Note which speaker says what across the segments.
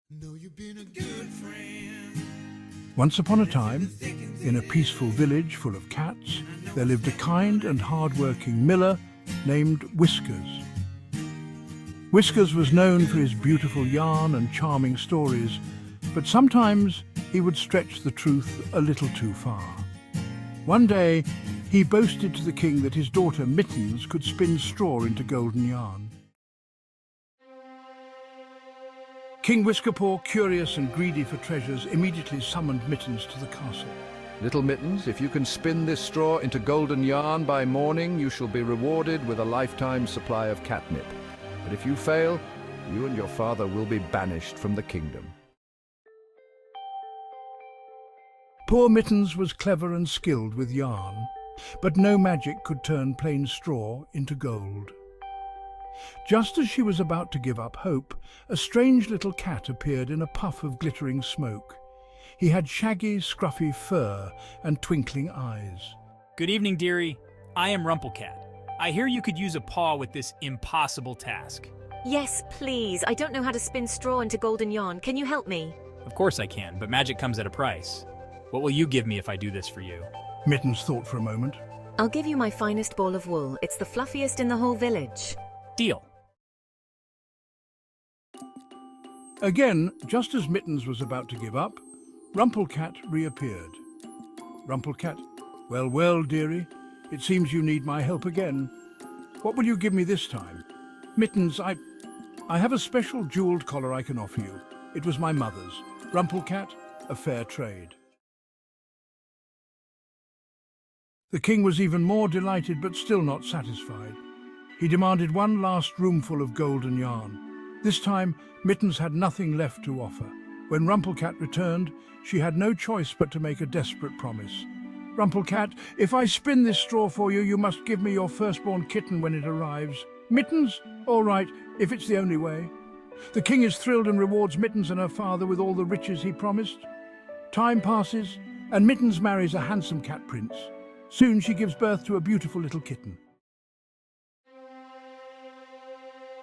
Speaker 1: Know you've been a good friend.
Speaker 2: Once upon a time, in a peaceful village full of cats, there lived a kind and hard-working miller named Whiskers. Whiskers was known for his beautiful yarn and charming stories, but sometimes he would stretch the truth a little too far. One day, he boasted to the king that his daughter Mittens could spin straw into golden yarn. King Whiskerpaw, curious and greedy for treasures, immediately summoned Mittens to the castle.
Speaker 3: Little Mittens, if you can spin this straw into golden yarn by morning, you shall be rewarded with a lifetime supply of catnip. But if you fail, you and your father will be banished from the kingdom.
Speaker 2: Poor Mittens was clever and skilled with yarn, but no magic could turn plain straw into gold. Just as she was about to give up hope, a strange little cat appeared in a puff of glittering smoke. He had shaggy, scruffy fur and twinkling eyes.
Speaker 4: Good evening, dearie. I am Rumpelcat. I hear you could use a paw with this impossible task.
Speaker 5: Yes, please. I don't know how to spin straw into golden yarn. Can you help me?
Speaker 4: Of course I can, but magic comes at a price. What will you give me if I do this for you?
Speaker 2: Mittens thought for a moment.
Speaker 5: I'll give you my finest ball of wool. It's the fluffiest in the whole village.
Speaker 4: Deal.
Speaker 2: Again, just as Mittens was about to give up, Rumpelcat reappeared. Rumpelcat, well, dearie, it seems you need my help again. What will you give me this time? Mittens, I have a special jeweled collar I can offer you. It was my mother's. Rumpelcat, a fair trade. The king was even more delighted, but still not satisfied. He demanded one last roomful of golden yarn. This time, Mittens had nothing left to offer. When Rumpelcat returned, she had no choice but to make a desperate promise. Rumpelcat, if I spin this straw for you, you must give me your firstborn kitten when it arrives. Mittens? All right, if it's the only way. The king is thrilled and rewards Mittens and her father with all the riches he promised. Time passes, and Mittens marries a handsome cat prince. Soon she gives birth to a beautiful little kitten.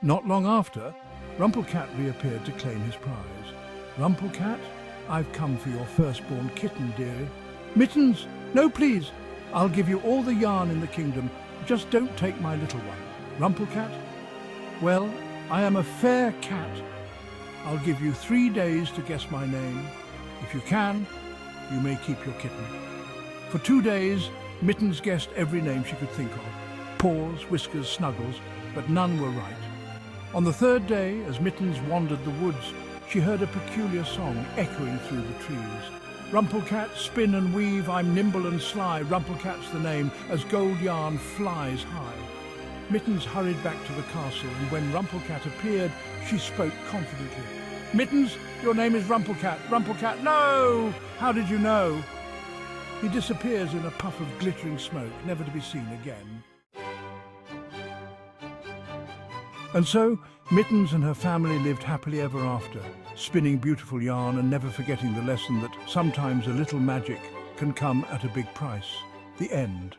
Speaker 2: Not long after, Rumpelcat reappeared to claim his prize. Rumpelcat, I've come for your firstborn kitten, dearie. Mittens, no please, I'll give you all the yarn in the kingdom, just don't take my little one. Rumpelcat, well, I am a fair cat. I'll give you 3 days to guess my name. If you can, you may keep your kitten. For 2 days, Mittens guessed every name she could think of. Paws, Whiskers, Snuggles, but none were right. On the 3rd day, as Mittens wandered the woods, she heard a peculiar song echoing through the trees. Rumpelcat, spin and weave, I'm nimble and sly, Rumpelcat's the name, as gold yarn flies high. Mittens hurried back to the castle, and when Rumpelcat appeared, she spoke confidently. Mittens, your name is Rumpelcat. Rumpelcat, no! How did you know? He disappears in a puff of glittering smoke, never to be seen again. And so, Mittens and her family lived happily ever after, spinning beautiful yarn and never forgetting the lesson that sometimes a little magic can come at a big price. The end.